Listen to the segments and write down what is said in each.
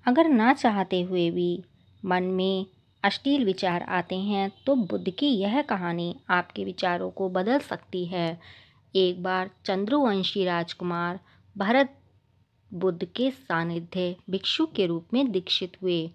अगर ना चाहते हुए भी मन में अश्लील विचार आते हैं तो बुद्ध की यह कहानी आपके विचारों को बदल सकती है। एक बार चंद्रवंशी राजकुमार भरत बुद्ध के सानिध्य भिक्षु के रूप में दीक्षित हुए।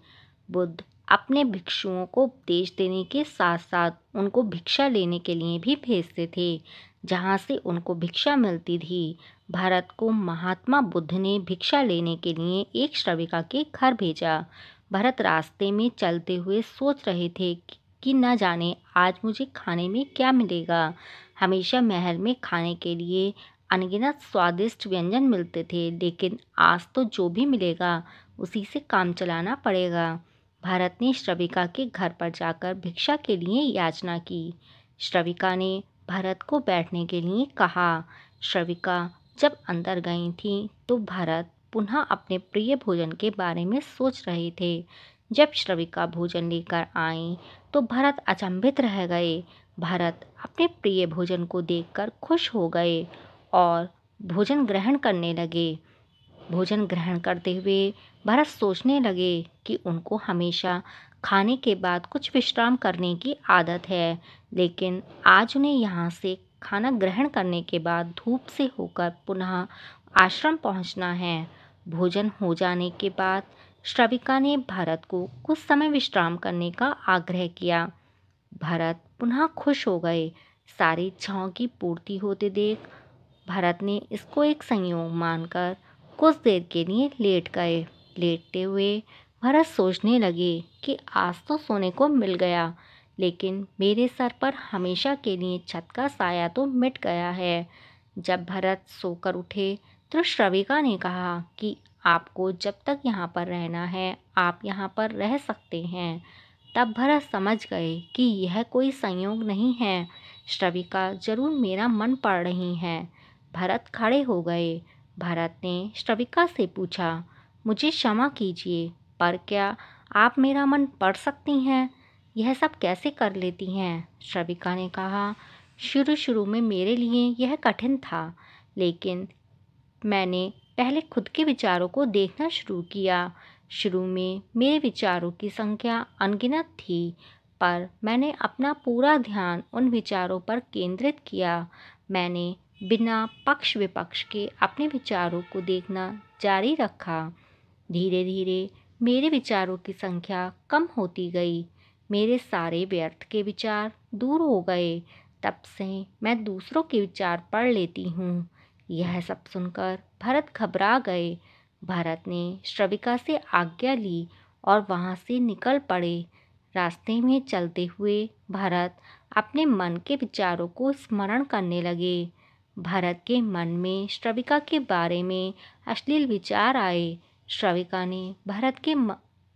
बुद्ध अपने भिक्षुओं को उपदेश देने के साथ साथ उनको भिक्षा लेने के लिए भी भेजते थे, जहाँ से उनको भिक्षा मिलती थी। भारत को महात्मा बुद्ध ने भिक्षा लेने के लिए एक श्रविका के घर भेजा। भरत रास्ते में चलते हुए सोच रहे थे कि न जाने आज मुझे खाने में क्या मिलेगा। हमेशा महल में खाने के लिए अनगिनत स्वादिष्ट व्यंजन मिलते थे, लेकिन आज तो जो भी मिलेगा उसी से काम चलाना पड़ेगा। भारत ने श्रविका के घर पर जाकर भिक्षा के लिए याचना की। श्रविका ने भारत को बैठने के लिए कहा। श्रविका जब अंदर गई थी तो भारत पुनः अपने प्रिय भोजन के बारे में सोच रहे थे। जब श्रविका भोजन लेकर आई तो भारत अचंभित रह गए। भारत अपने प्रिय भोजन को देखकर खुश हो गए और भोजन ग्रहण करने लगे। भोजन ग्रहण करते हुए भरत सोचने लगे कि उनको हमेशा खाने के बाद कुछ विश्राम करने की आदत है, लेकिन आज उन्हें यहाँ से खाना ग्रहण करने के बाद धूप से होकर पुनः आश्रम पहुँचना है। भोजन हो जाने के बाद श्रविका ने भारत को कुछ समय विश्राम करने का आग्रह किया। भारत पुनः खुश हो गए। सारी इच्छाओं की पूर्ति होते देख भारत ने इसको एक संयोग मानकर कुछ देर के लिए लेट गए। लेटते हुए भारत सोचने लगे कि आज तो सोने को मिल गया, लेकिन मेरे सर पर हमेशा के लिए छत का साया तो मिट गया है। जब भरत सोकर उठे तो श्रविका ने कहा कि आपको जब तक यहाँ पर रहना है आप यहाँ पर रह सकते हैं। तब भरत समझ गए कि यह कोई संयोग नहीं है, श्रविका जरूर मेरा मन पढ़ रही हैं। भरत खड़े हो गए। भरत ने श्रविका से पूछा, मुझे क्षमा कीजिए, पर क्या आप मेरा मन पढ़ सकती हैं? यह सब कैसे कर लेती हैं? श्रविका ने कहा, शुरू शुरू में मेरे लिए यह कठिन था, लेकिन मैंने पहले खुद के विचारों को देखना शुरू किया। शुरू में मेरे विचारों की संख्या अनगिनत थी, पर मैंने अपना पूरा ध्यान उन विचारों पर केंद्रित किया। मैंने बिना पक्ष विपक्ष के अपने विचारों को देखना जारी रखा। धीरे धीरे मेरे विचारों की संख्या कम होती गई। मेरे सारे व्यर्थ के विचार दूर हो गए। तब से मैं दूसरों के विचार पढ़ लेती हूँ। यह सब सुनकर भरत घबरा गए। भरत ने श्रविका से आज्ञा ली और वहाँ से निकल पड़े। रास्ते में चलते हुए भरत अपने मन के विचारों को स्मरण करने लगे। भरत के मन में श्रविका के बारे में अश्लील विचार आए। श्रविका ने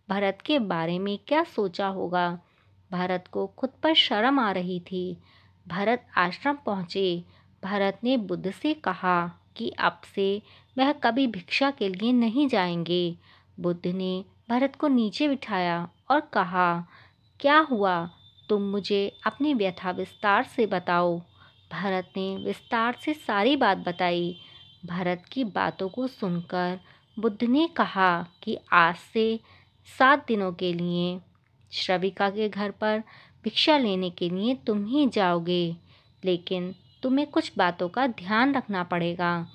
भरत के बारे में क्या सोचा होगा। भरत को खुद पर शर्म आ रही थी। भरत आश्रम पहुँचे। भरत ने बुद्ध से कहा कि अब से वह कभी भिक्षा के लिए नहीं जाएंगे। बुद्ध ने भरत को नीचे बिठाया और कहा, क्या हुआ? तुम मुझे अपनी व्यथा विस्तार से बताओ। भरत ने विस्तार से सारी बात बताई। भरत की बातों को सुनकर बुद्ध ने कहा कि आज से 7 दिनों के लिए श्रविका के घर पर भिक्षा लेने के लिए तुम ही जाओगे, लेकिन तुम्हें कुछ बातों का ध्यान रखना पड़ेगा।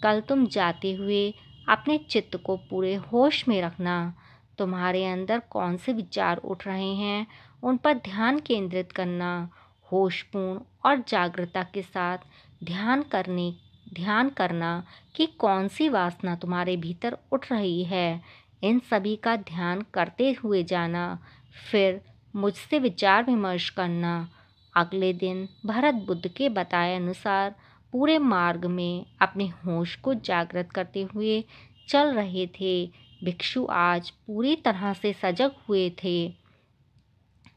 कल तुम जाते हुए अपने चित्त को पूरे होश में रखना। तुम्हारे अंदर कौन से विचार उठ रहे हैं उन पर ध्यान केंद्रित करना। होशपूर्ण और जागरूकता के साथ ध्यान करना कि कौन सी वासना तुम्हारे भीतर उठ रही है। इन सभी का ध्यान करते हुए जाना, फिर मुझसे विचार विमर्श करना। अगले दिन भरत बुद्ध के बताए अनुसार पूरे मार्ग में अपने होश को जागृत करते हुए चल रहे थे। भिक्षु आज पूरी तरह से सजग हुए थे।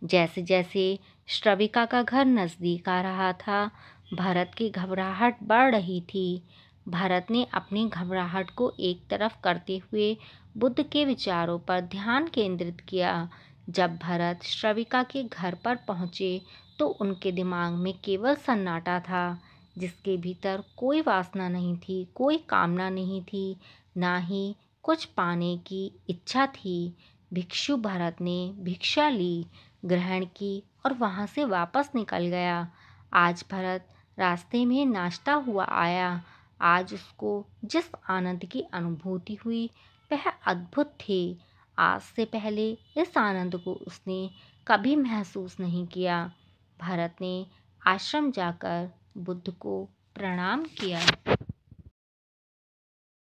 जैसे जैसे श्रविका का घर नज़दीक आ रहा था, भरत की घबराहट बढ़ रही थी। भरत ने अपनी घबराहट को एक तरफ करते हुए बुद्ध के विचारों पर ध्यान केंद्रित किया। जब भरत श्रविका के घर पर पहुँचे तो उनके दिमाग में केवल सन्नाटा था, जिसके भीतर कोई वासना नहीं थी, कोई कामना नहीं थी, ना ही कुछ पाने की इच्छा थी। भिक्षु भरत ने भिक्षा ली, ग्रहण की और वहाँ से वापस निकल गया। आज भरत रास्ते में नाश्ता हुआ आया। आज उसको जिस आनंद की अनुभूति हुई वह अद्भुत थी। आज से पहले इस आनंद को उसने कभी महसूस नहीं किया। भरत ने आश्रम जाकर बुद्ध को प्रणाम किया।